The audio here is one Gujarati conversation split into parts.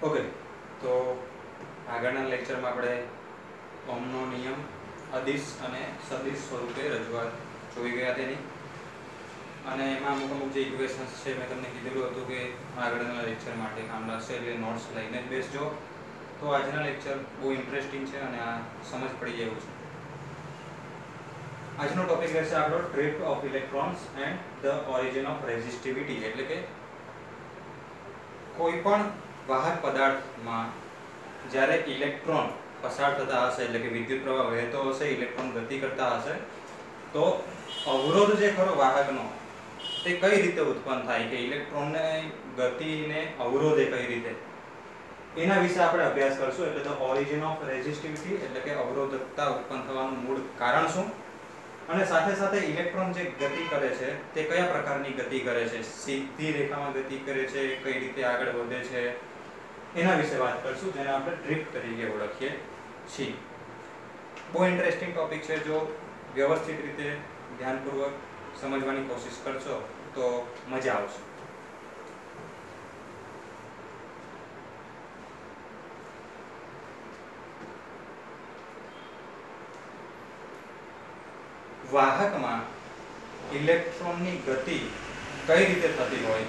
ઓકે, તો આગળના લેક્ચરમાં આપણે ઓહમનો નિયમ અદિશ અને સદિશ સ્વરૂપે રજૂઆત જોઈ ગયા તેની, અને એમાં અમુક જે ઇક્વેશન્સ છે મેં તમને કીધેલું હતું કે આગળના લેક્ચર માટે કામ લાગશે, એટલે નોટ્સ લઈને જ બેસજો. તો આજના લેક્ચર બહુ ઇન્ટરેસ્ટિંગ છે અને આ સમજ પડી જાય એવું છે. આજનો ટોપિક રહેશે આપણો drift of electrons and the origin of resistivity. એટલે કે કોઈ પણ વાહક પદાર્થમાં જ્યારે ઇલેક્ટ્રોન પસાર થતા હશે, એટલે કે વિદ્યુત પ્રવાહ વહેતો હશે, ઇલેક્ટ્રોન ગતિ કરતા હશે, તો અવરોધ જે ખરો વાહકનો તે કઈ રીતે ઉત્પન્ન થાય, કે ઇલેક્ટ્રોનને ગતિને અવરોધે કઈ રીતે, એના વિશે આપણે અભ્યાસ કરશું. એટલે ધ ઓરિજિન ઓફ રેઝિસ્ટિવિટી, એટલે કે અવરોધકતા ઉત્પન્ન થવાનું મૂળ કારણ શું, અને સાથે સાથે ઇલેક્ટ્રોન જે ગતિ કરે છે તે કયા પ્રકારની ગતિ કરે છે, સીધી રેખામાં ગતિ કરે છે, કઈ રીતે આગળ વધે છે, એના વિશે વાત કરશું, જેને આપણે ડ્રિફ્ટ તરીકે ઓળખીએ છીએ. બહુ ઇન્ટરેસ્ટિંગ ટોપિક છે. જો વ્યવસ્થિત રીતે ધ્યાનપૂર્વક સમજવાની કોશિશ કરશો તો મજા આવશે. વાહકમાં ઇલેક્ટ્રોનની ગતિ કઈ રીતે થતી હોય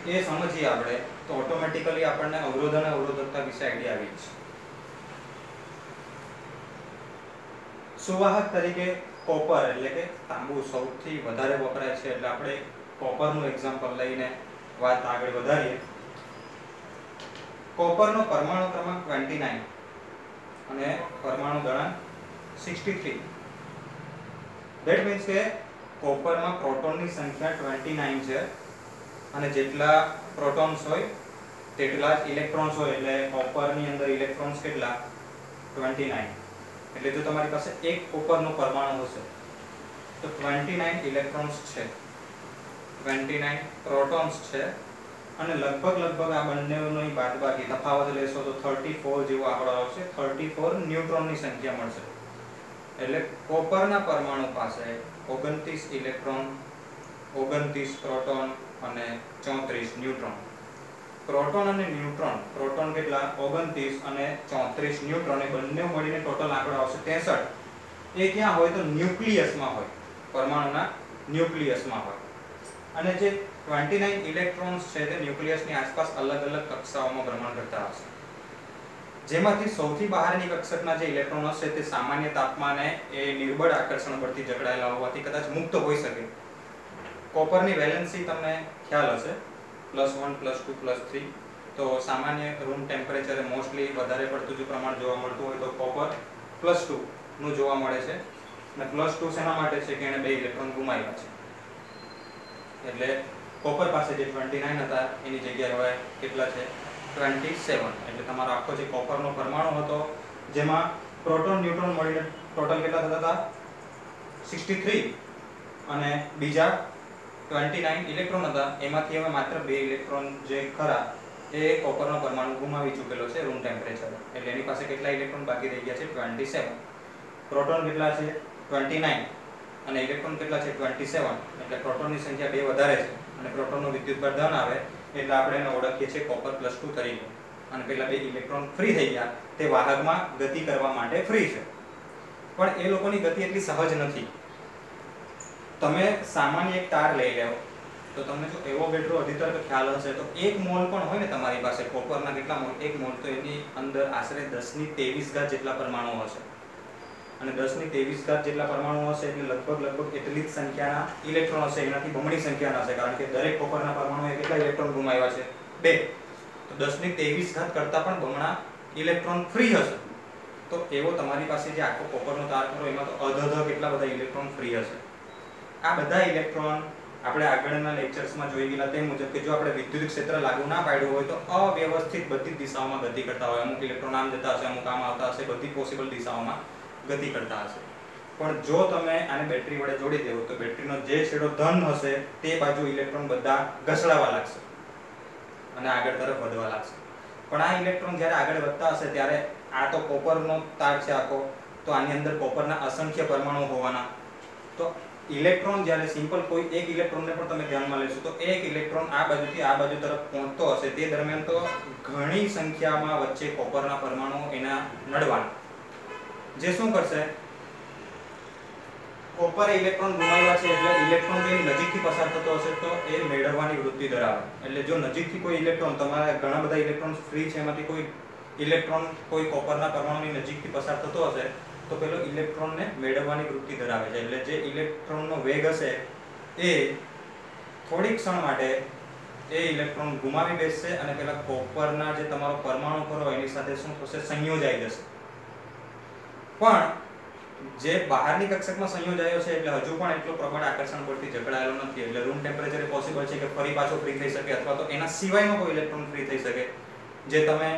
એ સમજીએ આપણે તો ઓટોમેટિકલી આપણને અવરોધ અને અવરોધકતા વિશે આઈડિયા આવી જશે. સુવાહક તરીકે કોપર એટલે કે તાંબુ સૌથી વધારે વપરાય છે, એટલે આપણે કોપરનું એક્ઝામ્પલ લઈને વાત આગળ વધારીએ. કોપરનો પરમાણુ ક્રમાંક 29 અને પરમાણુ દળાંક 63. ધેટ મીન્સ કે કોપરમાં પ્રોટોનની સંખ્યા 29 છે અને જેટલા પ્રોટોન્સ હોય તેટલા જ ઇલેક્ટ્રોન્સ હોય, એટલે કોપરની અંદર ઇલેક્ટ્રોન્સ કેટલા 29. એટલે જો તમારી પાસે એક કોપરનો પરમાણુ હશે તો 29 ઇલેક્ટ્રોન્સ છે, 29 પ્રોટોન્સ છે, અને લગભગ આ બંનેની બાદબાકી તફાવત લેશો તો 34 જેવો આંકડો આવશે. 34 ન્યુટ્રોનની સંખ્યા મળશે. એટલે કોપરના પરમાણુ પાસે 29 ઇલેક્ટ્રોન, 29 પ્રોટોન અને 34 ન્યુટ્રોન. પ્રોટોન અને ન્યુટ્રોન, પ્રોટોન કેટલા 29 અને 34 ન્યુટ્રોન, એ બંને મળીને ટોટલ આંકડો આવશે 63. એ ક્યાં હોય તો ન્યુક્લિયસમાં હોય, પરમાણુના ન્યુક્લિયસમાં હોય. અને જે 29 ઇલેક્ટ્રોન્સ છે તે ન્યુક્લિયસની આસપાસ અલગ અલગ કક્ષાઓમાં ભ્રમણ કરતા હશે, જેમાંથી સૌથી બહારની કક્ષકના જે ઇલેક્ટ્રોન હશે તે સામાન્ય તાપમાને એ નિર્બળ આકર્ષણ બળથી જકડાયેલા હોવાથી કદાચ મુક્ત હોઈ શકે. કોપરની વેલેન્સી તમને ખ્યાલ હશે, +1 +2 +3. તો સામાન્ય રૂમ ટેમ્પરેચરે મોસ્ટલી વધારે પડતું જો પ્રમાણ જોવા મળતું હોય તો કોપર +2 નું જોવા મળે છે. અને +2 શેના માટે છે કે એને 2 ઇલેક્ટ્રોન ગુમાવ્યા છે. એટલે કોપર પાસે જે 29 હતા એની જગ્યાએ હવે કેટલા છે 27. એટલે તમારો આખો જે કોપરનો પરમાણુ હતો જેમાં પ્રોટોન ન્યુટ્રોન મળીને ટોટલ કેટલા થતા હતા 63, અને બીજા 29 ઇલેક્ટ્રોન હતા, એમાંથી હવે માત્ર 2 ઇલેક્ટ્રોન જે ખરા એ કોપરનો પરમાણુ ગુમાવી ચૂકેલો છે રૂમ ટેમ્પરેચર. એટલે એની પાસે કેટલા ઇલેક્ટ્રોન બાકી રહી ગયા છે 27. પ્રોટોન કેટલા છે 29 અને ઇલેક્ટ્રોન કેટલા છે 27. એટલે પ્રોટોનની સંખ્યા 2 વધારે છે અને પ્રોટોનનો વિદ્યુતભાર ધન આવે એટલે આપણે એને ઓળખીએ છીએ કોપર +2 તરીકે. અને પેલા 2 ઇલેક્ટ્રોન ફ્રી થઈ ગયા, તે વાહકમાં ગતિ કરવા માટે ફ્રી છે. પણ એ લોકોની ગતિ એટલી સહજ નથી. તમે સામાન્ય એક તાર લઈ લેવો તો તમને જો એવોગેડ્રો અધિતર્ક ખ્યાલ હશે તો 1 મોલ પણ હોય ને તમારી પાસે કોપરના કેટલા મોલ, 1 મોલ, તો એની અંદર આશરે 1023 જેટલા પરમાણુ હશે. અને 1023 જેટલા પરમાણુ હશે એટલે લગભગ એટલી જ સંખ્યાના ઇલેક્ટ્રોન હશે, એનાથી બમણી સંખ્યાના હશે, કારણ કે દરેક કોપરના પરમાણુએ કેટલા ઇલેક્ટ્રોન ગુમાવ્યા છે 2. તો 1023 કરતાં પણ બમણા ઇલેક્ટ્રોન ફ્રી હશે. તો એવો તમારી પાસે જે આખો કોપરનો તાર કરો એમાં તો કેટલા બધા ઇલેક્ટ્રોન ફ્રી હશે. આ બધા ઇલેક્ટ્રોન આપણે આગળના લેક્ચર્સમાં જોઈ ગયેલા તે મુજબ કે જો આપણે વિદ્યુત ક્ષેત્ર લાગુ ના પાડ્યું હોય તો અવ્યવસ્થિત બધી દિશાઓમાં ગતિ કરતા હોય. અમુક ઇલેક્ટ્રોન આમ જતા હશે, અમુક આમ આવતા હશે, બધી પોસિબલ દિશાઓમાં ગતિ કરતા હશે. પણ જો તમે આને બેટરી વડે જોડી દેવો તો બેટરીનો જે છેડો ધન હશે તે બાજુ ઇલેક્ટ્રોન બધા ઘસડાવા લાગશે અને આગળ તરફ વધવા લાગશે. પણ આ ઇલેક્ટ્રોન જ્યારે આગળ વધતા હશે ત્યારે આ તો કોપરનો તાર છે આખો, તો આની અંદર કોપરના અસંખ્ય પરમાણુ હોવાના, તો ઇલેક્ટ્રોન જ્યારે સિમ્પલ કોઈ એક ઇલેક્ટ્રોનને પણ તમે ધ્યાનમાં લેશો તો એક ઇલેક્ટ્રોન આ બાજુથી આ બાજુ તરફ પહોંચતો હશે તે દરમિયાન તો ઘણી સંખ્યામાં વચ્ચે કોપરના પરમાણુઓ એના નડવાના, જે શું કરશે, કોપરે ઇલેક્ટ્રોન ગુમાવ્યા છે એટલે ઇલેક્ટ્રોન જેની નજીકથી પસાર થતો હશે તો એ મેળવવાની વૃત્તિ ધરાવે. એટલે જો નજીકથી કોઈ ઇલેક્ટ્રોન, તમારે ઘણા બધા ઇલેક્ટ્રોન ફ્રી છે, એમાંથી કોઈ ઇલેક્ટ્રોન કોઈ કોપરના પરમાણુની નજીકથી પસાર થતો હશે તો પેલો ઇલેક્ટ્રોનને મેળવવાની વૃત્તિ ધરાવે છે. એટલે જે ઇલેક્ટ્રોનનો વેગ હશે એ થોડીક ક્ષણ માટે એ ઇલેક્ટ્રોન ગુમાવી બેસશે અને પેલા કોપરના જે તમારો પરમાણુ ખરો એની સાથે શું થશે, સંયોજાઈ જશે. પણ જે બહારની કક્ષકમાં સંયોજાયો છે એટલે હજુ પણ એટલો પ્રબળ આકર્ષણ બળથી જકડાયેલો નથી, એટલે રૂમ ટેમ્પરેચરે પોસિબલ છે કે ફરી પાછો ફ્રી થઈ શકે અથવા તો એના સિવાયનો કોઈ ઇલેક્ટ્રોન ફ્રી થઈ શકે. જે તમે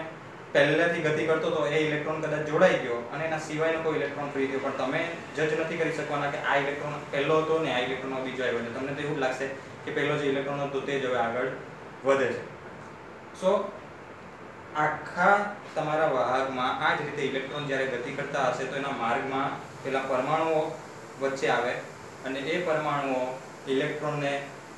પહેલેથી ગતિ કરતો તો એ ઇલેક્ટ્રોન કદાચ જોડાઈ ગયો અને એના સિવાયનો કોઈ ઇલેક્ટ્રોન ફ્રી થયો, પણ તમે જજ નથી કરી શકવાના કે આ ઇલેક્ટ્રોન પહેલો હતો ને આ ઇલેક્ટ્રોન બીજો આવ્યો. એટલે તમને તો એવું જ લાગશે કે પહેલો જે ઇલેક્ટ્રોન હતો તે જ હવે આગળ વધે છે. સો આખા તમારા વાહકમાં આ જ રીતે ઇલેક્ટ્રોન જ્યારે ગતિ કરતા હશે તો એના માર્ગમાં પેલા પરમાણુઓ વચ્ચે આવે અને એ પરમાણુઓ ઇલેક્ટ્રોનને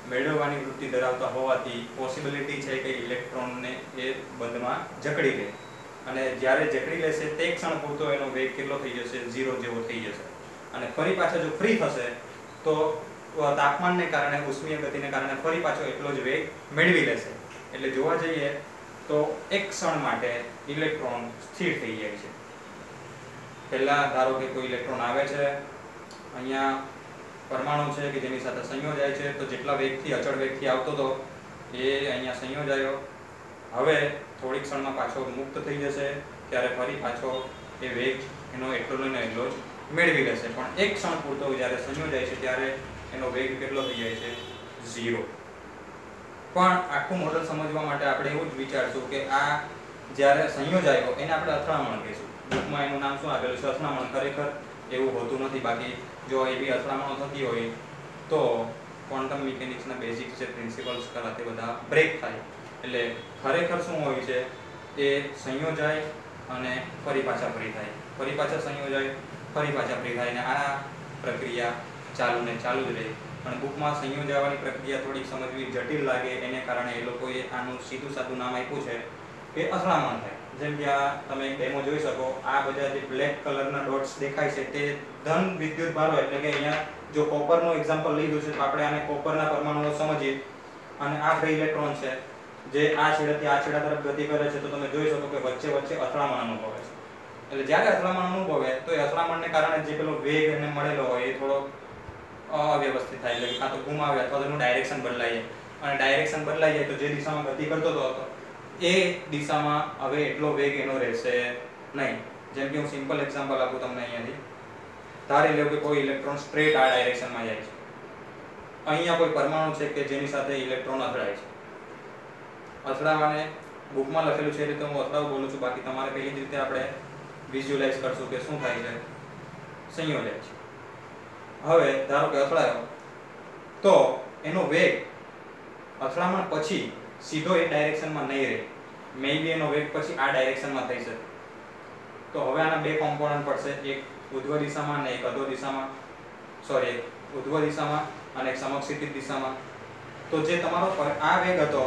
મેળવવાની વૃત્તિ ધરાવતા હોવાથી પોસિબિલિટી છે કે ઇલેક્ટ્રોનને એ બંધમાં જકડી લે, અને જ્યારે જકડી લેશે તે ક્ષણ પૂરતો એનો વેગ કેટલો થઈ જશે, 0 જેવો થઈ જશે. અને ફરી પાછા જો ફ્રી થશે તો તાપમાનને કારણે, ઉષ્મીય ગતિને કારણે ફરી પાછો એટલો જ વેગ મેળવી લેશે. એટલે જોવા જઈએ તો એક ક્ષણ માટે ઇલેક્ટ્રોન સ્થિર થઈ જાય છે. પહેલા ધારો કે કોઈ ઇલેક્ટ્રોન આવે છે, અહીંયા પરમાણુ છે કે જેની સાથે સંયોજાય છે, તો જેટલા વેગથી, અચળ વેગથી આવતો હતો એ અહીંયા સંયોજાયો, હવે થોડી ક્ષણમાં પાછો મુક્ત થઈ જશે, ત્યારે ફરી પાછો એ વેગ એનો એટલો ને એટલો જ મેળવી લેશે. પણ એક ક્ષણ પૂરતો જ્યારે સંયોજાય છે ત્યારે એનો વેગ કેટલો થઈ જાય છે, 0. પણ આખું મોડલ સમજવા માટે આપણે એવું જ વિચારશું કે આ જ્યારે સંયોજાયો એને આપણે અથડામણ કહીશું. બુકમાં એનું નામ શું આપેલું છે, અથડામણ. ખરેખર એવું હોતું નથી, બાકી જો એવી અથડામણો થતી હોય તો ક્વોન્ટમ મિકેનિક્સના બેઝિક્સ છે, પ્રિન્સિપલ્સ ખરા તે બધા બ્રેક થાય. એટલે ખરેખર શું હોય છે, એ સંયોજાય અને ફરી પાછા ફ્રી થાય, ફરી પાછા સંયોજાય, ફરી પાછા ફ્રી થાય, અને આ પ્રક્રિયા ચાલુ ને ચાલુ જ રહે. પણ બુકમાં સંયોજાવાની પ્રક્રિયા થોડીક સમજવી જટિલ લાગે, એને કારણે એ લોકોએ આનું સીધું સાદું નામ આપ્યું છે કે અથડામણ થાય. જેમ કે આ તમે એક ડેમો જોઈ શકો, આ બધા જે બ્લેક કલરના ડોટ્સ દેખાય છે તે ધન વિદ્યુત ભારો, એટલે કે અહીંયા જો કોપરનું એક્ઝામ્પલ લીધું છે તો આપણે આને કોપરના પરમાણુઓ સમજીએ, અને આ ફ્રી ઇલેક્ટ્રોન છે જે આ છેડેથી આ છેડા તરફ ગતિ કરે છે, તો તમે જોઈ શકો કે વચ્ચે વચ્ચે અથડામણ અનુભવે છે. એટલે જ્યારે અથડામણ અનુભવે તો એ અથડામણને કારણે જે પેલો વેગ એને મળેલો હોય એ થોડો અવ્યવસ્થિત થાય, એટલે કાં તો ગુમાવે અથવા તો એનું ડાયરેક્શન બદલાય જાય, અને ડાયરેક્શન બદલાઈ જાય તો જે દિશામાં ગતિ કરતો હતો એ દિશામાં હવે એટલો વેગ એનો રહેશે નહીં. જેમ કે હું સિમ્પલ એક્ઝામ્પલ આપું તમને અહીંયાથી. ધારી લો કે કોઈ ઇલેક્ટ્રોન સ્ટ્રેટ આ ડાયરેક્શનમાં જાય છે, અહીંયા કોઈ પરમાણુ છે કે જેની સાથે ઇલેક્ટ્રોન અથડાય છે. અથડાવાને બુકમાં લખેલું છે એ રીતે હું અથડાવું બોલું છું, બાકી તમારે પેલી જ રીતે આપણે વિઝ્યુઅલાઇઝ કરશું કે શું થાય છે, સંયોજાય છે. હવે ધારો કે અથડાયો તો એનો વેગ અથડામણ પછી સીધો એ ડાયરેક્શનમાં નહીં રહે, મે બી એનો વેગ પછી આ ડાયરેક્શનમાં થઈ શકે. તો હવે આના બે કોમ્પોનન્ટ પડશે, એક ઉધ્વ દિશામાં અને એક અધો દિશામાં, સોરી, ઉધ્વ દિશામાં અને એક સમક્ષિતિજ દિશામાં. તો જે તમારો આ વેગ હતો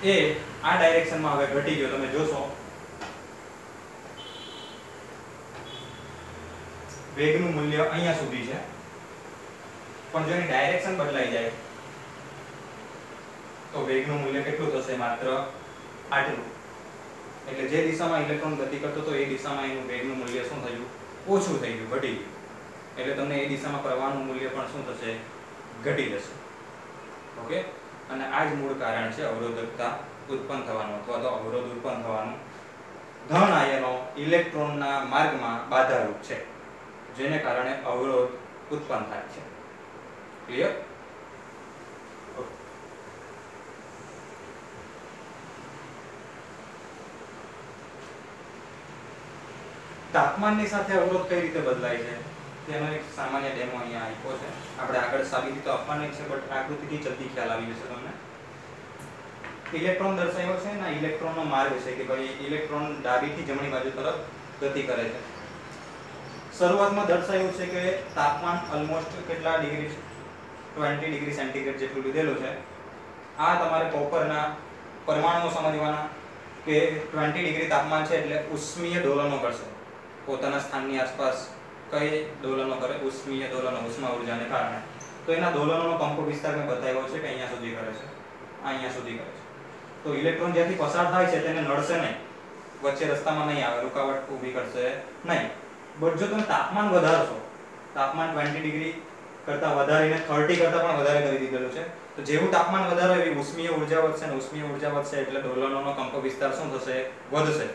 એ આ ડાયરેક્શનમાં હવે ઘટી ગયો. તમે જોશો વેગનું મૂલ્ય અહીંયા સુધી છે, પણ જો એની ડાયરેક્શન બદલાઈ જાય તો વેગનું મૂલ્ય કેટલું થશે, માત્ર આટલું. એટલે જે દિશામાં ઇલેક્ટ્રોન ગતિ કરતો હતો એ દિશામાં એનું વેગનું મૂલ્ય શું થયું, ઓછું થઈ ગયું, ઘટી ગયું. એટલે તમને એ દિશામાં પ્રવાહનું મૂલ્ય પણ શું થશે, ઘટી જશે. ઓકે. અને આ જ મૂળ કારણ છે અવરોધકતા ઉત્પન્ન થવાનું અથવા તો અવરોધ ઉત્પન્ન થવાનું. ધન આયનો ઇલેક્ટ્રોનના માર્ગમાં બાધારૂપ છે, જેને કારણે અવરોધ ઉત્પન્ન થાય છે. ક્લિયર? તાપમાનની સાથે અવરોધ કઈ રીતે બદલાય છે તેનો એક સામાન્ય ડેમો અહીંયા આપ્યો છે. આપણે આગળ સાબિતી તો આપવાની છે, બટ આકૃતિથી જલ્દી ખ્યાલ આવી જશે તમને. ઇલેક્ટ્રોન દર્શાવ્યો છે ને, ઇલેક્ટ્રોનનો માર્ગ છે કે ભાઈ ઇલેક્ટ્રોન ડાબીથી જમણી બાજુ તરફ ગતિ કરે છે. શરૂઆતમાં દર્શાવ્યું છે કે તાપમાન ઓલમોસ્ટ કેટલા ડિગ્રી 20 ડિગ્રી સેન્ટીગ્રેડ જેટલું લીધેલું છે. આ તમારે કોપરના પરમાણુઓ સમજવાના કે 20 ડિગ્રી તાપમાન છે એટલે ઉષ્મીય દોલનો કરશે. પોતાના સ્થાનની આસપાસ કઈ દોલનો કરે? ઉષ્મીય દોલનો, ઉષ્મા ઉર્જાને કારણે. તો એના દોલનોનો કંપ વિસ્તાર મેં બતાવ્યો છે કે અહીંયા સુધી કરે છે, અહીંયા સુધી કરે છે. તો ઇલેક્ટ્રોન જ્યાંથી પસાર થાય છે તેને નડશે નહીં, વચ્ચે રસ્તામાં નહીં આવે, રૂકાવટ ઊભી કરશે નહીં. બટ જો તમે તાપમાન વધારશો, તાપમાન 20 ડિગ્રી કરતા વધારીને 30 કરતા પણ વધારે કરી દીધેલું છે, તો જેવું તાપમાન વધારો એવી ઉષ્મીય ઉર્જા વધશે ને ઉષ્મીય ઉર્જા વધશે એટલે દોલનોનો કંપ વિસ્તાર શું થશે? વધશે.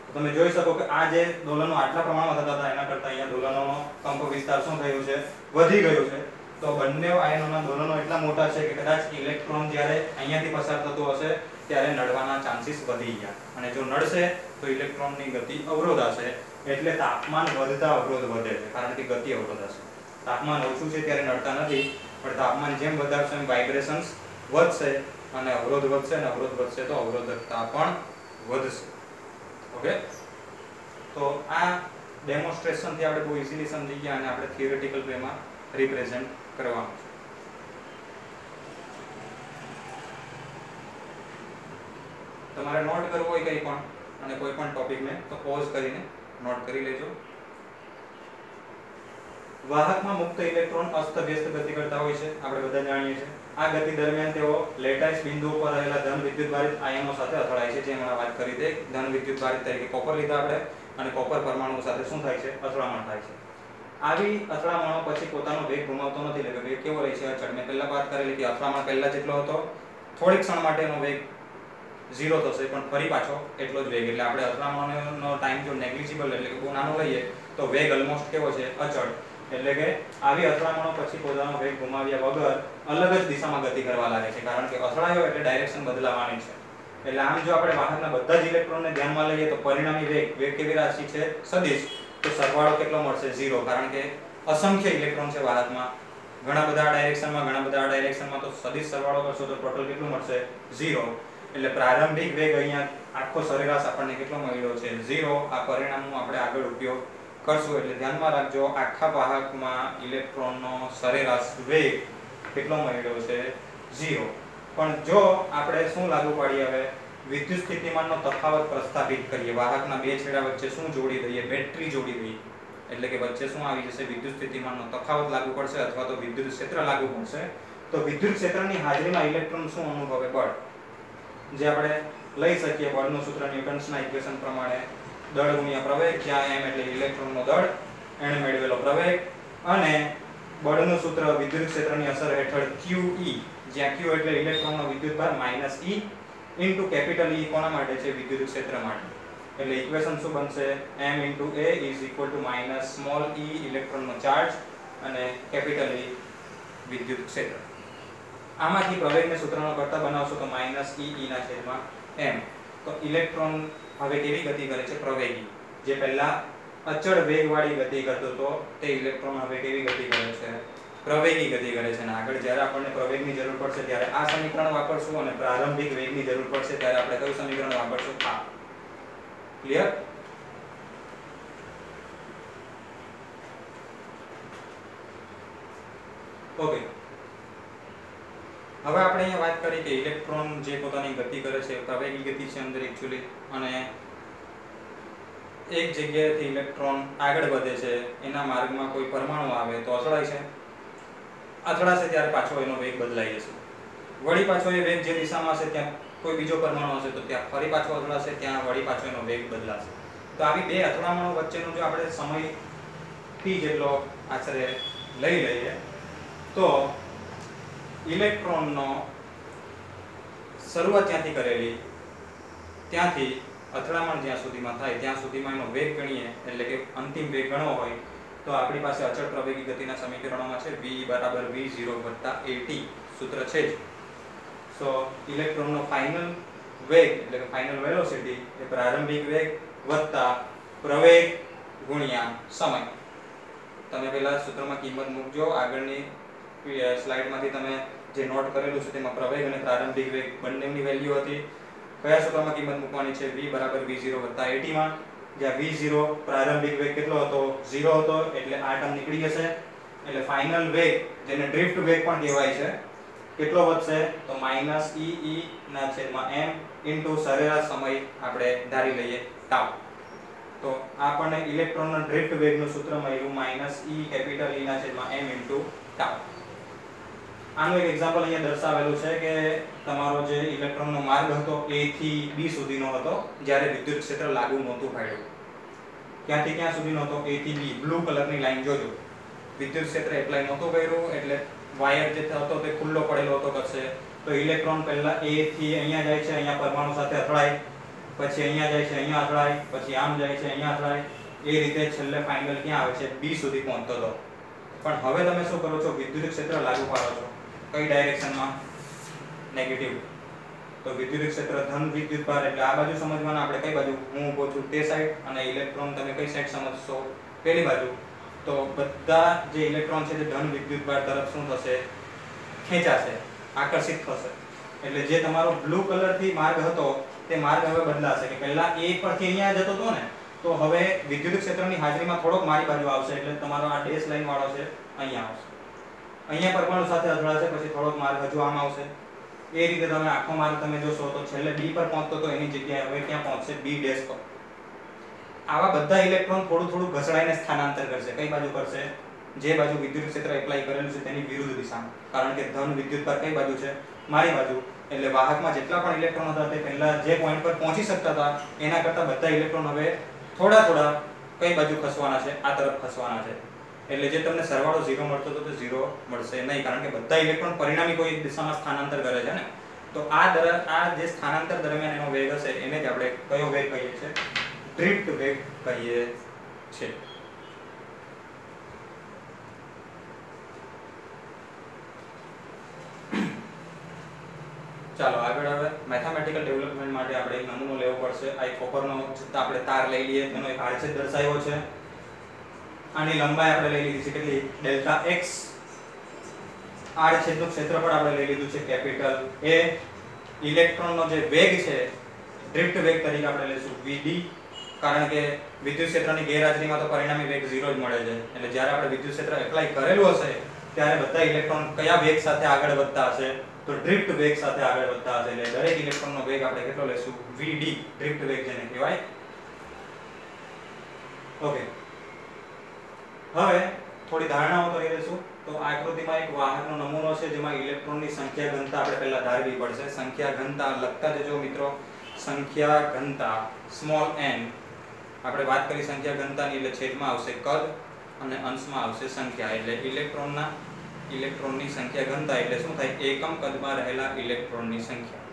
તો તમે જોઈ શકો કે આ જે દોલનો આટલા પ્રમાણમાં થતા હતા એના કરતા અહીંયા દોલનોનો કંપ વિસ્તાર શું થયું છે? વધી ગયું છે. તો બંને આયનોના દોલનો એટલા મોટા છે કે કદાચ ઇલેક્ટ્રોન જ્યારે અહીંયાથી પસાર થતો હશે ત્યારે નડવાના ચાન્સીસ વધી ગયા. અને જો નડશે તો ઇલેક્ટ્રોનની ગતિ અવરોધાશે. એટલે તાપમાન વધતા અવરોધ વધે છે, કારણ કે ગતિ અવરોધાશે. તાપમાન ઓછું છે ત્યારે નડતા નથી, પણ તાપમાન જેમ વધારશે એમ વાઇબ્રેશન્સ વધશે અને અવરોધ વધશે, અને અવરોધ વધશે તો અવરોધકતા પણ વધશે. ઓકે, તો આ ડેમોન્સ્ટ્રેશન થી આપણે બહુ ઈઝીલી સમજી ગયા અને આપણે થિયોરેટિકલ વેમાં રિપ્રેઝન્ટ કરવાનું છે. તમારે નોટ કરવું હોય કંઈ પણ અને કોઈ પણ ટોપિકને તો પોઝ કરીને નોટ કરી લેજો. વાહકમાં મુક્ત ઇલેક્ટ્રોન અસ્તવ્યસ્ત ગતિ કરતા હોય છે, આપણે બધા જાણીએ છીએ. આ ગતિ દરમિયાન તેઓ લેટાઇસ બિંદુઓ પર રહેલા ધન વિદ્યુતભારિત આયનો સાથે અથડાય છે, જે હમણાં વાત કરી તે ધન વિદ્યુતભારિત તરીકે કોપર લીધા આપણે, અને કોપર પરમાણુ સાથે શું થાય છે? અથડામણ થાય છે. આવી અથડામણો પછી પોતાનો વેગ ગુમાવતો નથી, એટલે કે વેગ કેવો રહે છે? અચળ. મેં પહેલા વાત કરેલી કે અથડામણ પહેલા જેટલો હતો, થોડીક ક્ષણ માટેનો વેગ 0 થશે, પણ ફરી પાછો એટલો જ વેગ. એટલે આપણે અથડામણનો ટાઈમ જો નેગ્લિજિબલ એટલે કે બહુ નાનો લઈએ તો વેગ ઓલમોસ્ટ કેવો છે? અચળ. એટલે કે આવી અથડામણો પછી પોતાનો વેગ ગુમાવ્યા વગર અલગ જ દિશામાં ગતિ કરવા લાગે છે, કારણ કે અથડાયો એટલે ડાયરેક્શન બદલાવાની છે. એટલે આમ જો આપણે વાહકના બધા જ ઇલેક્ટ્રોનને ધ્યાનમાં લઈએ તો પરિણામી વેગ કેવી રાશિ છે? સદિશ. તો સરવાળો કેટલો મળશે? 0, કારણ કે અસંખ્ય ઇલેક્ટ્રોન છે વાહકમાં, ઘણા બધા ડાયરેક્શનમાં, ઘણા બધા ડાયરેક્શનમાં. તો સદિશ સરવાળો કરશો તો ટોટલ કેટલું મળશે? 0. એટલે પ્રારંભિક વેગ અહીંયા આખો સરેરાશ આપણને કેટલો મળ્યો છે? 0. આ પરિણામનો આપણે આગળ ઉપયોગ કરશું. એટલે ધ્યાનમાં રાખજો, આખા વાહકમાં ઇલેક્ટ્રોનનો સરેરાશ વેગ કેટલો મળ્યો છે? 0. પણ જો આપણે શું લાગુ પાડીએ, હવે વિદ્યુત સ્થિતિમાનનો તફાવત પ્રસ્થાપિત કરીએ, વાહકના બે છેડા વચ્ચે શું જોડી દઈએ? બેટરી જોડી દઈએ. એટલે કે વચ્ચે શું આવી જશે? વિદ્યુત સ્થિતિમાનનો તફાવત લાગુ પડશે અથવા તો વિદ્યુત ક્ષેત્ર લાગુ પડશે. તો વિદ્યુત ક્ષેત્રની હાજરીમાં ઇલેક્ટ્રોન શું અનુભવે? બળ. જે આપણે લઈ શકીએ બળનું સૂત્ર ન્યૂટન્સના ઇક્વેશન પ્રમાણે દળ ગુણ્યા પ્રવેગ, જ્યાં m એટલે ઇલેક્ટ્રોનનો દળ, એણે મેળવેલો પ્રવેગ, અને બળનું સૂત્ર વિદ્યુત ક્ષેત્રની અસર હેઠળ QE, જ્યાં Q એટલે ઇલેક્ટ્રોનનો વિદ્યુતભાર minus E into capital E કોના માટે છે? વિદ્યુત ક્ષેત્ર માટે. એટલે ઇક્વેશન શું બનશે? m * a is equal to minus small e ઇલેક્ટ્રોનનો ચાર્જ અને કેપિટલ E વિદ્યુત ક્ષેત્ર. આમાંથી પ્રવેગને સૂત્રનો કરતા બનાવશો તો માઈનસ E ના છેદમાં m. તો ઇલેક્ટ્રોન હવે કેવી ગતિ કરે છે? પ્રવેગી. જે પહેલા અચળ વેગવાળી ગતિ કરતો હતો તે ઇલેક્ટ્રોન હવે કેવી ગતિ કરે છે? પ્રવેગી ગતિ કરે છે. અને આગળ જ્યારે આપણને પ્રવેગની જરૂર પડશે ત્યારે આ સમીકરણ વાપરશું, અને પ્રારંભિક વેગની જરૂર પડશે ત્યારે આપણે કયું સમીકરણ વાપરશું? આ. ક્લિયર? ઓકે, હવે આપણે અહીંયા વાત કરી કે ઇલેક્ટ્રોન જે પોતાની ગતિ કરે છે પ્રવેગી ગતિ છે અંદર એક્ચ્યુઅલી, અને એક જગ્યાએથી ઇલેક્ટ્રોન આગળ વધે છે, એના માર્ગમાં કોઈ પરમાણુ આવે તો અથડાય છે. અથડાશે ત્યારે પાછો એનો વેગ બદલાઈ જશે. વળી પાછો એ વેગ જે દિશામાં હશે ત્યાં કોઈ બીજો પરમાણુ હશે તો ત્યાં ફરી પાછો અથડાશે, ત્યાં વળી પાછો એનો વેગ બદલાશે. તો આવી બે અથડામણો વચ્ચેનો જો આપણે સમય t જેટલો આશરે લઈ લઈએ તો ઇલેક્ટ્રોનનો શરૂઆત ત્યાંથી કરેલી, ત્યાંથી અથડામણ જ્યાં સુધીમાં થાય ત્યાં સુધીમાં એનો વેગ ગણીએ, એટલે કે અંતિમ વેગ ગણવો હોય તો આપણી પાસે અચળ પ્રવેગી ગતિના સમીકરણોમાં છે v = v0 + at સૂત્ર છે જ. સો ઇલેક્ટ્રોનનો ફાઇનલ વેગ એટલે કે ફાઇનલ વેલોસિટી એ પ્રારંભિક વેગ વત્તા પ્રવેગ ગુણ્યા સમય. તમે પહેલા સૂત્રમાં કિંમત મૂકજો, આગળની સ્લાઇડમાંથી તમે જે નોટ કરેલું છે તેમાં પ્રવેગ અને પ્રારંભિક વેગ બંનેની વેલ્યુ હતી. કયા સૂત્રમાં કિંમત મૂકવાની છે? v = v0 + at માં જ્યાં v0 પ્રારંભિક વેગ કેટલો હતો 0 હતો એટલે આ ટર્મ નીકળી જશે એટલે ફાઇનલ વેગ જેને ડ્રિફ્ટ વેગ પણ કહેવાય છે કેટલો વધશે તો -e ના છેદમાં m ઇન્ટુ સરેરાશ સમય આપણે ધારી લઈએ ટાઉ તો આપણને ઇલેક્ટ્રોનના ડ્રિફ્ટ વેગનું સૂત્ર મળ્યું -e કેપિટલ E ના છેદમાં m ઇન્ટુ ટાઉ આનું એક એક્ઝામ્પલ અહીંયા દર્શાવેલું છે કે તમારો જે ઇલેક્ટ્રોનનો માર્ગ હતો A થી B સુધીનો હતો જ્યારે વિદ્યુત ક્ષેત્ર લાગુ નહોતું પાડ્યું ક્યાંથી ક્યાં સુધીનો હતો A થી B બ્લુ કલરની લાઈન જોજો વિદ્યુત ક્ષેત્ર એપ્લાય નહોતું કર્યું એટલે વાયર જે હતો તે ખુલ્લો પડેલો હતો કશે તો ઇલેક્ટ્રોન પહેલા A થી અહીંયા જાય છે અહીંયા પરમાણુ સાથે અથડાય પછી અહીંયા જાય છે અહીંયા અથડાય પછી આમ જાય છે અહીંયા અથડાય એ રીતે છેલ્લે ફાઇનલ ક્યાં આવે છે B સુધી પહોંચતો હતો પણ હવે તમે શું કરો છો વિદ્યુત ક્ષેત્ર લાગુ પાડો છો કઈ ડાયરેક્શનમાં નેગેટિવ તો વિદ્યુત ક્ષેત્ર ધન વિદ્યુતભાર એટલે આ બાજુ સમજવાના આપણે કઈ બાજુ હું ઊભો છું તે સાઈડ અને ઇલેક્ટ્રોન તમે કઈ સાઈડ સમજશો પેલી બાજુ તો બધા જે ઇલેક્ટ્રોન છે તે ધન વિદ્યુતભાર તરફ શું થશે ખેંચાશે આકર્ષિત થશે એટલે જે તમારો બ્લુ કલર થી માર્ગ હતો તે માર્ગ હવે બદલાશે કે પહેલા A પરથી અહીંયા જતો હતો ને તો હવે વિદ્યુત ક્ષેત્રની હાજરીમાં થોડોક મારી બાજુ આવશે એટલે તમારો આ ડેશ લાઈન વાળો છે અહીંયા આવશે અહીંયા પરમાણુ સાથે અથડાશે પછી થોડોક માર્ગ હજુ આમ આવશે એ રીતે તમે આખો માર્ગ તમે જોશો તો છેલ્લે B પર પહોંચતો તો એની જગ્યાએ હવે ક્યાં પહોંચશે B ડેશ પર આવા બધા ઇલેક્ટ્રોન થોડું થોડું ઘસડાઈને સ્થાનાંતર કરશે કઈ બાજુ કરશે જે બાજુ વિદ્યુત ક્ષેત્ર એપ્લાય કરેલું છે તેની વિરુદ્ધ દિશામાં કારણ કે ધન વિદ્યુતભાર કઈ બાજુ છે મારી બાજુ એટલે વાહકમાં જેટલા પણ ઇલેક્ટ્રોન હતા તે પહેલા જે પોઈન્ટ પર પહોંચી શકતા હતા એના કરતાં બધા ઇલેક્ટ્રોન હવે થોડા થોડા કઈ બાજુ ખસવાના છે આ તરફ ખસવાના છે એટલે જે તમને સરવાળો 0 મળતો હતો તે 0 મળશે નહીં કારણ કે બધા ઇલેક્ટ્રોન પરિણામી કોઈ એક દિશામાં સ્થાનાંતર કરે છે ને તો આ જે સ્થાનાંતર દરમિયાન એનો વેગ હશે એને જ આપણે કયો વેગ કહીએ છીએ ડ્રિફ્ટ વેગ કહીએ છીએ ચાલો આગળ હવે મેથેમેટિકલ ડેવલપમેન્ટ માટે આપણે એક નમૂનો લેવો પડશે આ એક કોપરનો આપણે તાર લઈ લઈએ તેનો એક આડછેદ દર્શાવ્યો છે આની લંબાઈ આપણે લઈ લીધી છે કેટલી ડેલ્ટા x આડછેદનું ક્ષેત્રફળ આપણે લઈ લીધું છે કેપિટલ A ઇલેક્ટ્રોનનો જે વેગ છે ડ્રિફ્ટ વેગ તરીકે આપણે લઈશું vd કારણ કે વિદ્યુત ક્ષેત્રની ગેરહાજરીમાં તો પરિણામી વેગ 0 જ મળે છે એટલે જ્યારે આપણે વિદ્યુત ક્ષેત્ર એપ્લાય કરેલું હશે ત્યારે બધા ઇલેક્ટ્રોન કયા વેગ સાથે આગળ વધતા હશે તો ડ્રિફ્ટ વેગ સાથે આગળ વધતા હશે એટલે દરેક ઇલેક્ટ્રોનનો વેગ આપણે કેટલો લઈશું vd ડ્રિફ્ટ વેગ જેને કહેવાય ઓકે હવે થોડી ધારણાઓ કરી લઈશું તો આ આકૃતિમાં એક વાહકનો નમૂનો છે જેમાં ઇલેક્ટ્રોનની સંખ્યા ઘનતા આપણે પહેલા ધારવી પડશે સંખ્યા ઘનતા લખતા જજો મિત્રો સંખ્યા ઘનતા સ્મોલ n આપણે વાત કરી સંખ્યા ઘનતાની એટલે છેદમાં આવશે કદ અને અંશમાં આવશે સંખ્યા એટલે ઇલેક્ટ્રોનની સંખ્યા ઘનતા એટલે શું થાય એકમ કદમાં રહેલા ઇલેક્ટ્રોનની સંખ્યા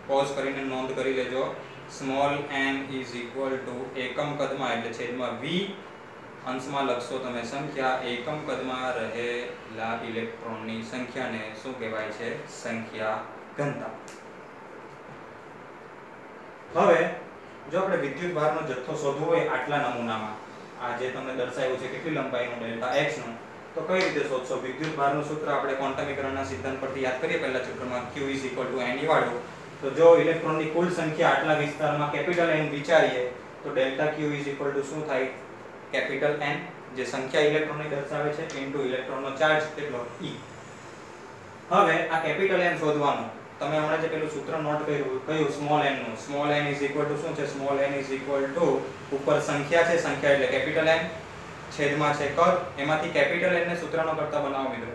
પોઝ કરીને નોંધ કરી લેજો સ્મોલ n એકમ કદમાં એટલે છેદમાં v અંશમાં લખશો તમે સંખ્યા એકમ કદમાં રહેલા ઇલેક્ટ્રોનની સંખ્યાને શું કહેવાય છે સંખ્યા ઘનતા હવે જો આપણે વિદ્યુત ભારનો જથ્થો શોધવો હોય આટલા નમૂનામાં આ જે તમને દર્શાવ્યું છે કેટલી લંબાઈનો ડેલ્ટા x નો તો કઈ રીતે શોધશો વિદ્યુત ભારનું સૂત્ર આપણે ક્વોન્ટમીકરણના સિદ્ધાંત પરથી યાદ કરીએ પહેલા ચક્રમાં q ne વાળું તો જો ઇલેક્ટ્રોનની કુલ સંખ્યા આટલા વિસ્તારમાં કેપિટલ N વિચારીએ તો ડેલ્ટા q શું થાય કેપિટલ N જે સંખ્યા ઇલેક્ટ્રોનની દર્શાવે છે ઇન્ટુ ઇલેક્ટ્રોનનો ચાર્જ કેટલો e હવે આ કેપિટલ N શોધવાનું તમે હમણાં જે પેલું સૂત્ર નોટ કર્યું કયું સ્મોલ n નું સ્મોલ n શું છે સ્મોલ n ઉપર સંખ્યા છે સંખ્યા એટલે કેપિટલ N છેદમાં છે કદ એમાંથી કેપિટલ N ને સૂત્રનો કરતા બનાવો મિત્રો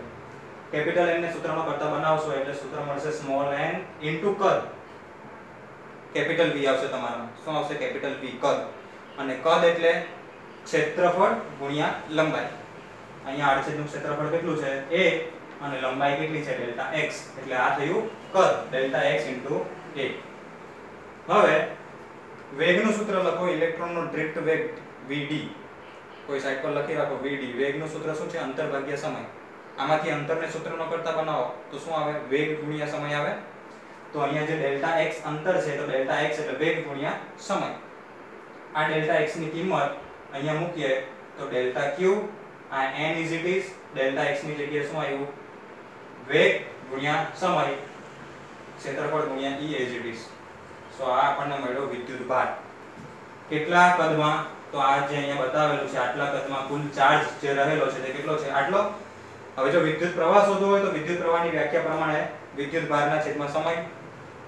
કેપિટલ N ને સૂત્રનો કરતા બનાવશો એટલે સૂત્ર મળશે સ્મોલ n ઇન્ટુ કદ કેપિટલ V આવશે તમારામાં શું આવશે કેપિટલ V કદ અને કદ એટલે ક્ષેત્રફળ ગુણ્યા લંબાઈ અહીંયા આડછેદનું ક્ષેત્રફળ કેટલું છે a અને લંબાઈ કેટલી છે ડેલ્ટા x એટલે આ થયું કદ ડેલ્ટા x a હવે વેગનું સૂત્ર લખો ઇલેક્ટ્રોનનો ડ્રિફ્ટ વેગ vd કોઈ સાઈડ પર લખી રાખો vd વેગનું સૂત્ર શું છે અંતર ભાગ્યા સમય આમાંથી અંતરને સૂત્રનો કરતા બનાવો તો શું આવે વેગ ગુણ્યા સમય આવે તો અહીંયા જે ડેલ્ટા x અંતર છે તો ડેલ્ટા x એટલે વેગ ગુણ્યા સમય આ ડેલ્ટા x ની કિંમત અહીંયા મૂકીએ તો ડેલ્ટા q આ n is it is delta x ની જગ્યાએ શું આવ્યું વેગ ગુણ્યા સમય ક્ષેત્રફળ ગુણ્યા e is it is so આ આપણને મળ્યો વિદ્યુત ભાર કેટલા કદમાં, તો આ જે અહીંયા બતાવેલું છે આટલા કદમાં કુલ ચાર્જ જે રહેલો છે તે કેટલો છે, આટલો. હવે જો વિદ્યુત પ્રવાહ શોધવો હોય તો વિદ્યુત પ્રવાહની વ્યાખ્યા પ્રમાણે વિદ્યુત ભારના છેદમાં સમય,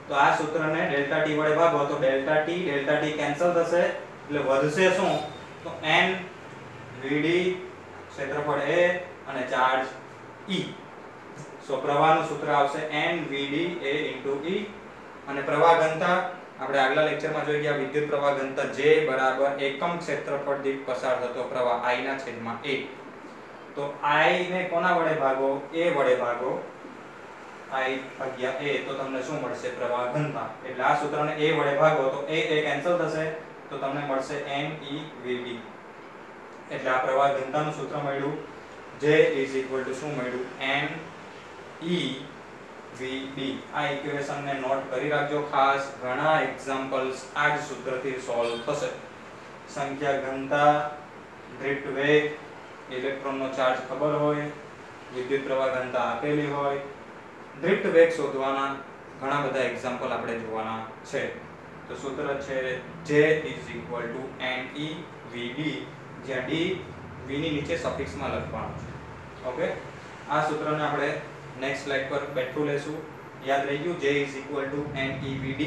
તો આ સૂત્રને ડેલ્ટા ટી વડે ભાગો તો ડેલ્ટા ટી કેન્સલ થશે એટલે વધશે શું, તો n vd ક્ષેત્રફળ a અને ચાર્જ e. સો પ્રવાહનું સૂત્ર આવશે n vd a * e અને પ્રવાહ ઘનતા આપણે આગલા લેક્ચરમાં જોઈ ગયા વિદ્યુત પ્રવાહ ઘનતા J બરાબર એકમ ક્ષેત્રફળ દીઠ પસાર થતો પ્રવાહ I ના છેદમાં a. તો I ને કોના વડે ભાગો, a વડે ભાગો, I ભાગ્યા a, તો તમને શું મળશે, પ્રવાહ ઘનતા. એટલે આ સૂત્રને a વડે ભાગો તો a કેન્સલ થશે તો તમને મળશે n e vd. એટલે આ પ્રવાહ ઘનતાનું સૂત્ર મળ્યું. J શું મળ્યું, n e vd. આ ઇક્વેશનને નોટ કરી રાખજો ખાસ, ઘણા એક્ઝામ્પલ્સ આ જ સૂત્રથી સોલ્વ થશે. સંખ્યા ઘનતા, ડ્રિફ્ટ વેગ, ઇલેક્ટ્રોનનો ચાર્જ ખબર હોય, વિદ્યુત પ્રવાહ ઘનતા આપેલી હોય, ડ્રિફ્ટ વેગ શોધવાના ઘણા બધા એક્ઝામ્પલ આપણે જોવાના છે. તો સૂત્ર છે J n e vd, જ્યાં d v ની નીચે સફિક્સમાં લખવાનું છે. ઓકે, આ સૂત્રને આપણે નેક્સ્ટ સ્લાઇડ પર બેઠું લેશું. યાદ રહી ગયું, J n e vd.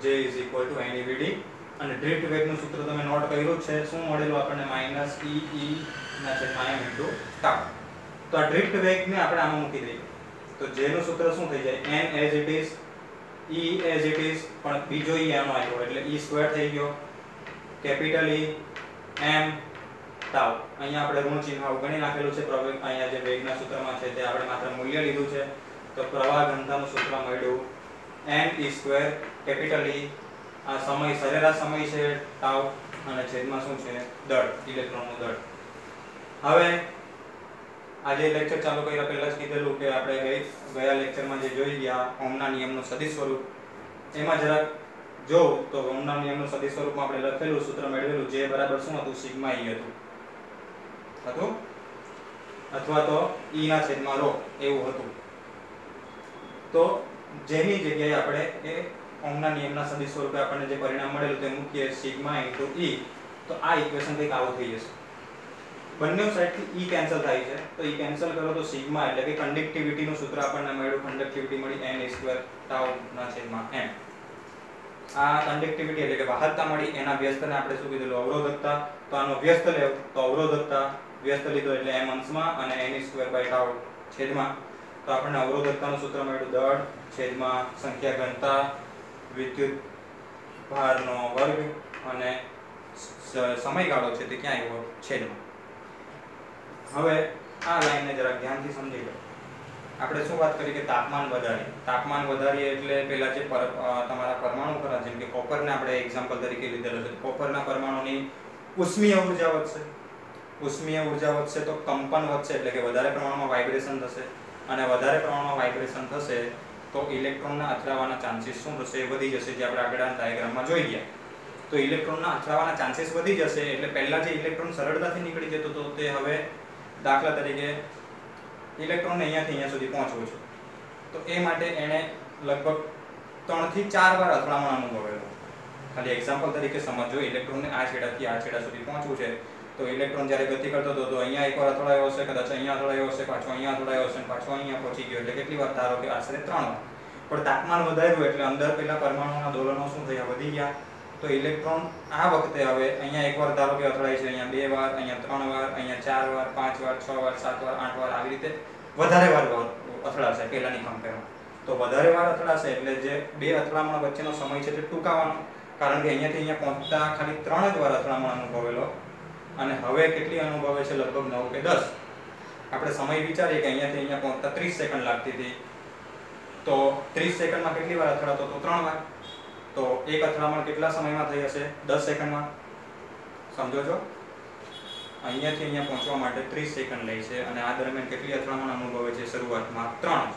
J n e vd અને ડ્રિફ્ટ વેગનું સૂત્ર તમે નોટ કર્યું છે, શું મળેલું આપણને, -e ના છેદમાં m * τ. તો આ ડ્રિફ્ટ વેગને આપણે આમાં મૂકી દઈએ તો J નું સૂત્ર શું થઈ જાય, n as it is, e as it is, પણ બીજો e આનો આવ્યો એટલે e² થઈ ગયો, કેપિટલ E m τ. અહીંયા આપણે ઋણ ચિહ્ન અવગણી નાખેલું છે. અહીંયા જે વેગના સૂત્રમાં છે તે આપણે માત્ર મૂલ્ય લીધું છે. તો પ્રવાહ ઘનતાનું સૂત્ર મળ્યું m e² કેપિટલ E. આ સમય સરેરાશ સમય છે τ અને છેદમાં શું છે, દળ, ઇલેક્ટ્રોનનું દળ. હવે આજે લેક્ચર ચાલુ કર્યા પહેલા જ કીધેલું કે આપણે ગયા લેક્ચરમાં જે જોઈ ગયા ઓહમના નિયમનું સદિશ સ્વરૂપ, એમાં જરાક જો તો ઓહમના નિયમનું સદિશ સ્વરૂપમાં આપણે લખેલું સૂત્ર મેળવેલું J બરાબર શું હતું, સિગ્મા E હતું અથવા તો E ના છેદમાં ρ એવું હતું. તો જેની જગ્યાએ આપણે એ ઓહમના નિયમના સદિશ સ્વરૂપે આપણને જે પરિણામ મળેલું તે મૂકીએ સિગ્મા * E, તો આ ઇક્વેશન કંઈક આવું થઈ જશે. બંને સાઈડથી E કેન્સલ થાય છે તો E કેન્સલ કરો તો સિગ્મા એટલે કે કન્ડક્ટિવિટીનું સૂત્ર આપણને મળ્યું, કન્ડક્ટિવિટી મળી n e² τ ના છેદમાં m. આ કન્ડક્ટિવિટી એટલે કે વાહકતા મળી, એના વ્યસ્તને આપણે શું કીધેલું, અવરોધકતા. તો આનો વ્યસ્ત લેવ તો અવરોધકતા, વ્યસ્ત લીધો એટલે m અંશમાં અને n e² / τ છેદમાં. તો આપણને અવરોધકતાનું સૂત્ર મળ્યું દળ છેદમાં સંખ્યા ઘનતા, વિદ્યુત ભારનો વર્ગ અને સમયગાળો છે તે ક્યાં આવ્યો, છેદમાં. હવે આ લાઈનને જરા ધ્યાનથી સમજી લો. આપણે શું વાત કરી કે તાપમાન વધારીએ એટલે પહેલા જે તમારા પરમાણુ ખરા, જેમ કે કોપરને આપણે એક્ઝામ્પલ તરીકે લીધેલો છે, કોપરના પરમાણુની ઉષ્મીય ઊર્જા વધશે. ઉષ્મીય ઊર્જા વધશે તો કંપન વધશે એટલે કે વધારે પ્રમાણમાં વાઇબ્રેશન થશે, અને વધારે પ્રમાણમાં વાઇબ્રેશન થશે તો ઇલેક્ટ્રોનના અથડાવાના ચાન્સીસ શું થશે, વધી જશે, જે આપણે આગળના ડાયાગ્રામમાં જોઈ ગયા. તો ઇલેક્ટ્રોનના અથડાવાના ચાન્સીસ વધી જશે એટલે પહેલા જે ઇલેક્ટ્રોન સરળતાથી નીકળી જતો હતો તે હવે દાખલા તરીકે ઇલેક્ટ્રોનને અહીંયાથી અહીંયા સુધી પહોંચવું છે તો એ માટે એણે લગભગ 3 થી 4 વાર અથડામણ અનુભવેલું. ખાલી એક્ઝામ્પલ તરીકે સમજો, ઇલેક્ટ્રોનને આ છેડાથી આ છેડા સુધી પહોંચવું છે તો ઇલેક્ટ્રોન જ્યારે ગતિ કરતો હતો તો અહીંયા એકવાર અથડાયો હશે, કદાચ અહીંયા અથડાયો હશે, પાછો અહીંયા અથડાયો હશે, પાછો અહીંયા પહોંચી ગયો, એટલે કેટલી વાર, ધારો કે આશરે 3 વાર. પણ તાપમાન વધાર્યું એટલે અંદર પેલા પરમાણુના દોલનો શું થયા, વધી ગયા. તો ઇલેક્ટ્રોન આ વખતે હવે અહીંયા એકવાર ધારો કે અથડાય છે, અહીંયા 2 વાર, અહીંયા 3 વાર, અહીંયા 4 વાર, 5 વાર, 6 વાર, 7 વાર, 8 વાર, આવી રીતે વધારે વાર અથડાશે પહેલાની કમ્પેરમાં. તો વધારે વાર અથડાશે એટલે જે બે અથડામણ વચ્ચેનો સમય છે તે ટૂંકાવાનો, કારણ કે અહીંયાથી અહીંયા પહોંચતા ખાલી 3 જ વાર અથડામણ અનુભવેલો અને હવે કેટલી અનુભવે છે, લગભગ 9 કે 10. આપણે સમય વિચારીએ કે અહીંયાથી અહીંયા પહોંચતા 30 સેકન્ડ લાગતી હતી, તો 30 સેકન્ડમાં કેટલી વાર અથડાતો તો 3 વાર. તો એક અથડામણ કેટલા સમયમાં થઈ હશે, 10 સેકન્ડમાં. સમજો છો, અહીંયાથી અહીંયા પહોંચવા માટે 30 સેકન્ડ લે છે અને આ દરમિયાન કેટલી અથડામણ અનુભવે છે, શરૂઆતમાં 3 જ.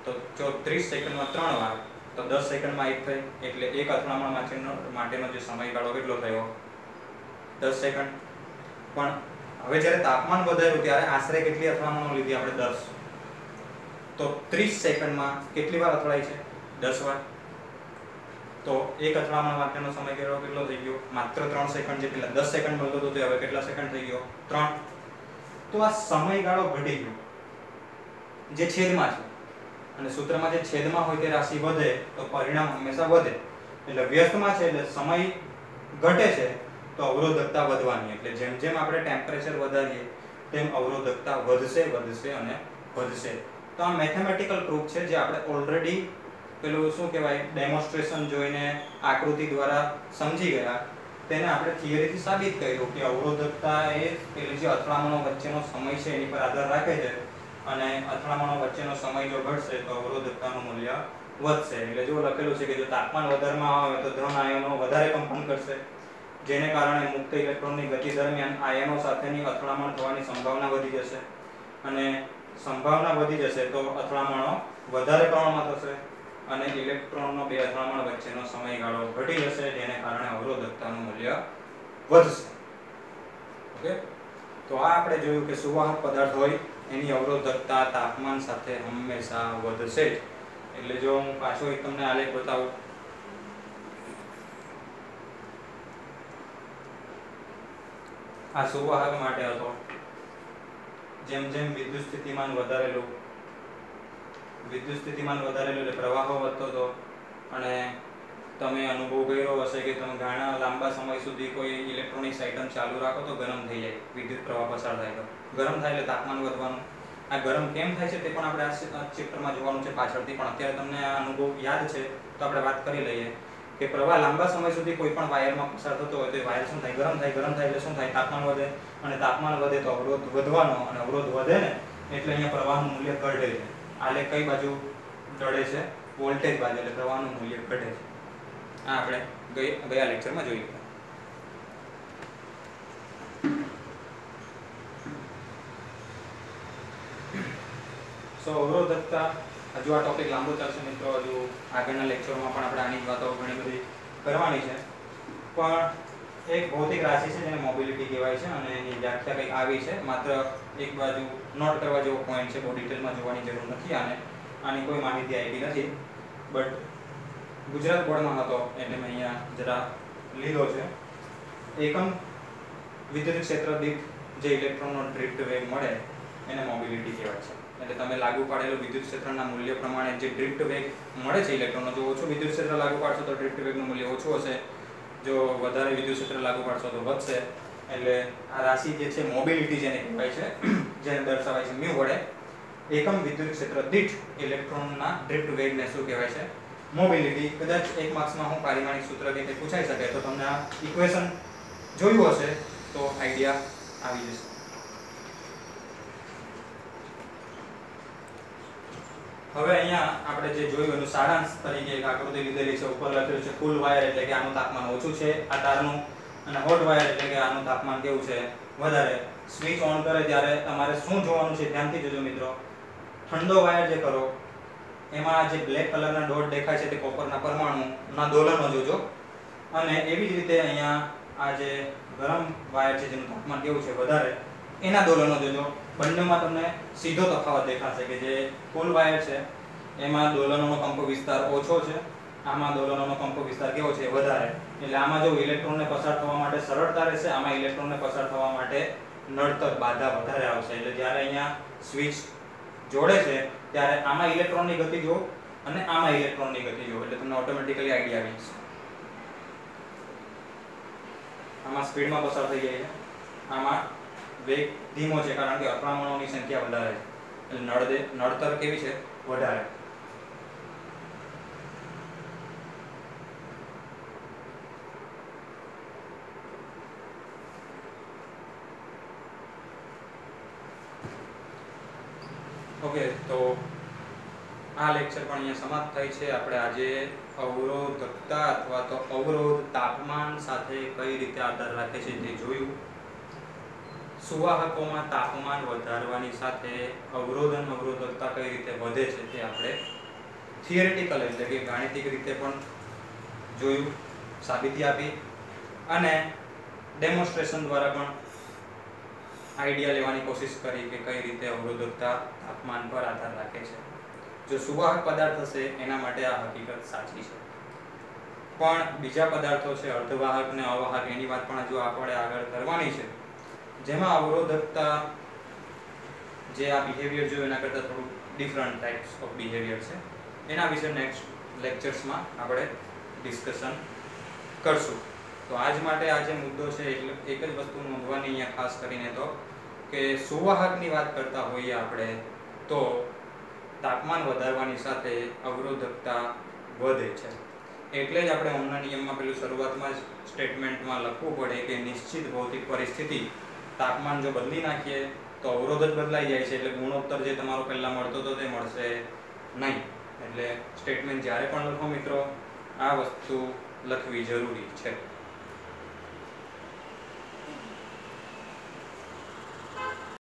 તો જો 30 સેકન્ડમાં 3 વાર તો 10 સેકન્ડમાં એક થઈ એટલે એક અથડામણ માટેનો જે સમયગાળો કેટલો થયો, 10 સેકન્ડ. પણ હવે જ્યારે તાપમાન વધાર્યું ત્યારે આશરે કેટલી અથડામણો લીધી આપણે, 10. તો 30 સેકન્ડમાં કેટલી વાર અથડાય છે? 10 વાર. તો એક અથડામણ માટેનો સમય કેટલો થઈ ગયો? માત્ર 3 સેકન્ડ. જે પહેલા 10 સેકન્ડ મળતો હતો તે હવે કેટલા સેકન્ડ થઈ ગયો? 3. તો આ સમયગાળો ઘટી ગયો જે છેદમાં છે, અને સૂત્રમાં જે છેદમાં હોય તે રાશિ વધે તો પરિણામ હંમેશા વધે. એટલે વ્યસ્તમાં છે એટલે સમય ઘટે છે તો અવરોધકતા વધવાની. એટલે જેમ જેમ આપણે ટેમ્પરેચર વધારીએ તેમ અવરોધકતા વધશે વધશે અને વધશે. તો આ મેથેમેટિકલ પ્રૂફ છે જે આપણે ઓલરેડી પેલું શું કહેવાય ડેમોન્સ્ટ્રેશન જોઈને આકૃતિ દ્વારા સમજી ગયા. તેને આપણે થિયરીથી સાબિત કર્યું કે અવરોધકતા એ પેલી જે અથડામણો વચ્ચેનો સમય છે એની પર આધાર રાખે છે, અને અથડામણો વચ્ચેનો સમય જો ઘટશે તો અવરોધકતાનું મૂલ્ય વધશે. એટલે જો લખેલું છે કે જો તાપમાન વધારમાં આવે તો ધન આયનો વધારે કંપન કરશે, જેને કારણે મુક્ત ઇલેક્ટ્રોનની ગતિ દરમિયાન આયનો સાથેની અથડામણ થવાની સંભાવના વધી જશે, અને સંભાવના વધી જશે તો અથડામણો વધારે પ્રમાણમાં થશે, અને ઇલેક્ટ્રોનનો બે અથડામણ વચ્ચેનો સમયગાળો ઘટી જશે, જેને કારણે અવરોધકતાનું મૂલ્ય વધશે. ઓકે, તો આ આપણે જોયું કે સુવાહક પદાર્થ હોય એની અવરોધકતા તાપમાન સાથે હંમેશા વધશે જ. એટલે જો હું પાછો એક તમને આલેખ બતાવું, આ સુવાહક માટે હતો. જેમ જેમ વિદ્યુત સ્થિતિમાન વધારેલું એટલે પ્રવાહો વધતો હતો, અને તમે અનુભવ કર્યો હશે કે તમે ઘણા લાંબા સમય સુધી કોઈ ઇલેક્ટ્રોનિક્સ આઇટમ ચાલુ રાખો તો ગરમ થઈ જાય, વિદ્યુત પ્રવાહ પસાર થાય તો ગરમ થાય એટલે તાપમાન વધવાનું. આ ગરમ કેમ થાય છે તે પણ આપણે આ ચેપ્ટરમાં જોવાનું છે પાછળથી, પણ અત્યારે તમને આ અનુભવ યાદ છે તો આપણે વાત કરી લઈએ કે પ્રવાહ લાંબા સમય સુધી કોઈ પણ વાયરમાં પસાર થતો હોય તો એ વાયર શું થાય? ગરમ થાય એટલે શું થાય? તાપમાન વધે, અને તાપમાન વધે તો અવરોધ વધવાનો, અને અવરોધ વધે ને એટલે અહીંયા પ્રવાહનું મૂલ્ય ઘટે છે. આલેખ કઈ બાજુ ઢળે છે? વોલ્ટેજ બાજુ, એટલે પ્રવાહનું મૂલ્ય ઘટે છે. આ આપણે ગયા લેક્ચરમાં જોઈ ગયા. અવરોધકતા હજુ આ ટોપિક લાંબો ચાલશે મિત્રો, હજુ આગળના લેક્ચરમાં પણ આપણે આની વાતો ઘણી બધી કરવાની છે. પણ એક ભૌતિક રાશિ છે જેને મોબિલિટી કહેવાય છે, અને એની વ્યાખ્યા કંઈક આવી છે. માત્ર એક બાજુ નોટ કરવા જેવો પોઈન્ટ છે, બહુ ડિટેલમાં જોવાની જરૂર નથી. આની કોઈ માહિતી આપી નથી, બટ ગુજરાત બોર્ડમાં હતો એટલે મેં અહીંયા જરા લીધો છે. એકમ વિદ્યુત ક્ષેત્ર દીઠ જે ઇલેક્ટ્રોનનો ડ્રિફ્ટ વેગ મળે એને મોબિલિટી કહેવાય છે. એટલે તમે લાગુ પાડેલું વિદ્યુત ક્ષેત્રના મૂલ્ય પ્રમાણે જે ડ્રિફ્ટ વેગ મળે છે ઇલેક્ટ્રોનનો, જો ઓછું વિદ્યુત ક્ષેત્ર લાગુ પાડશો તો ડ્રિફ્ટ વેગનું મૂલ્ય ઓછું હશે, જો વધારે વિદ્યુત ક્ષેત્ર લાગુ પાડશો તો વધશે. એટલે આ રાશિ જે છે મોબિલિટી જેને કહેવાય છે, જેને દર્શાવાય છે મ્યુ વડે. એકમ વિદ્યુત ક્ષેત્ર દીઠ ઇલેક્ટ્રોનના ડ્રિફ્ટ વેગને શું કહેવાય છે? મોબિલિટી. કદાચ એક માર્ક્સમાં હું પારિમાણિક સૂત્રથી તે પૂછાઈ શકે તો તમને આ ઇક્વેશન જોયું હશે તો આઈડિયા આવી જશે. હવે અહીંયા આપણે જે જોયું એનું સારાંશ તરીકે એક આકૃતિ લીધેલી છે. ઉપર લખેલું છે કુલ વાયર એટલે કે આનું તાપમાન ઓછું છે આ તારનું, અને હોટ વાયર એટલે કે આનું તાપમાન કેવું છે? વધારે. સ્વિચ ઓન કરે ત્યારે તમારે શું જોવાનું છે? ધ્યાનથી જોજો મિત્રો. ઠંડો વાયર જે કરો એમાં જે બ્લેક કલરના ડોટ દેખાય છે તે કોપરના પરમાણુના દોલનો જોજો, અને એવી જ રીતે અહીંયા આ જે ગરમ વાયર છે જેનું તાપમાન કેવું છે? વધારે, એના દોલનો જોજો. બંનેમાં તમને સીધો તફાવત દેખાશે કે જે કુલ વાયર છે એમાં દોલનોનો કંપ વિસ્તાર ઓછો છે, આમાં દોલનોનો કંપ વિસ્તાર કેવો છે? વધારે. એટલે આમાં જો ઇલેક્ટ્રોનને પસાર થવા માટે સરળતા રહેશે, આમાં ઇલેક્ટ્રોનને પસાર થવા માટે નડતર બાધા વધારે આવશે. એટલે જ્યારે અહીંયા સ્વિચ જોડે છે ત્યારે આમાં ઇલેક્ટ્રોનની ગતિ જો અને આમાં ઇલેક્ટ્રોનની ગતિ જો, એટલે તમને ઓટોમેટિકલી આઈડિયા આવી જશે. આમાં સ્પીડમાં પસાર થઈ જાય છે, આમાં વેગ ધીમો છે કારણ કે અથડામણોની સંખ્યા વધારે છે, એટલે નડતર કેવી છે? વધારે. ઓકે, તો આ લેક્ચર પણ અહીંયા સમાપ્ત થાય છે. આપણે આજે અવરોધકતા અથવા તો અવરોધ તાપમાન સાથે કઈ રીતે આધાર રાખે છે તે જોયું. સુવાહકોમાં તાપમાન વધારવાની સાથે અવરોધ અને અવરોધકતા કઈ રીતે વધે છે તે આપણે થિયરિટિકલ એટલે કે ગાણિતિક રીતે પણ જોયું, સાબિતી આપી, અને ડેમોન્સ્ટ્રેશન દ્વારા પણ આઈડિયા લેવાની કોશિશ કરી કે કઈ રીતે અવરોધકતા તાપમાન પર આધાર રાખે છે. જો સુવાહક પદાર્થ હશે એના માટે આ હકીકત સાચી છે, પણ બીજા પદાર્થો છે અર્ધવાહક ને અવાહક એની વાત પણ હજુ આપણે આગળ કરવાની છે, જેમાં અવરોધકતા જે આ બિહેવિયર જોયું એના કરતાં થોડું ડિફરન્ટ ટાઈપ્સ ઓફ બિહેવિયર છે, એના વિશે નેક્સ્ટ લેક્ચર્સમાં આપણે ડિસ્કશન કરશું. તો આજ માટે આ જે મુદ્દો છે એટલે એક જ વસ્તુ નોંધવાની અહીંયા ખાસ કરીને તો કે સુવાહકની વાત કરતા હોઈએ આપણે તો તાપમાન વધારવાની સાથે અવરોધકતા વધે છે. એટલે જ આપણે ઓહમના નિયમમાં પેલું શરૂઆતમાં જ સ્ટેટમેન્ટમાં લખવું પડે કે નિશ્ચિત ભૌતિક પરિસ્થિતિ તાપમાન જો બદલી નાખીએ તો અવરોધ જ બદલાઈ જાય છે, એટલે ગુણોત્તર જે તમારો પહેલા મળતો હતો તે મળશે નહીં. એટલે સ્ટેટમેન્ટ જ્યારે પણ લખો મિત્રો આ વસ્તુ લખવી જરૂરી છે.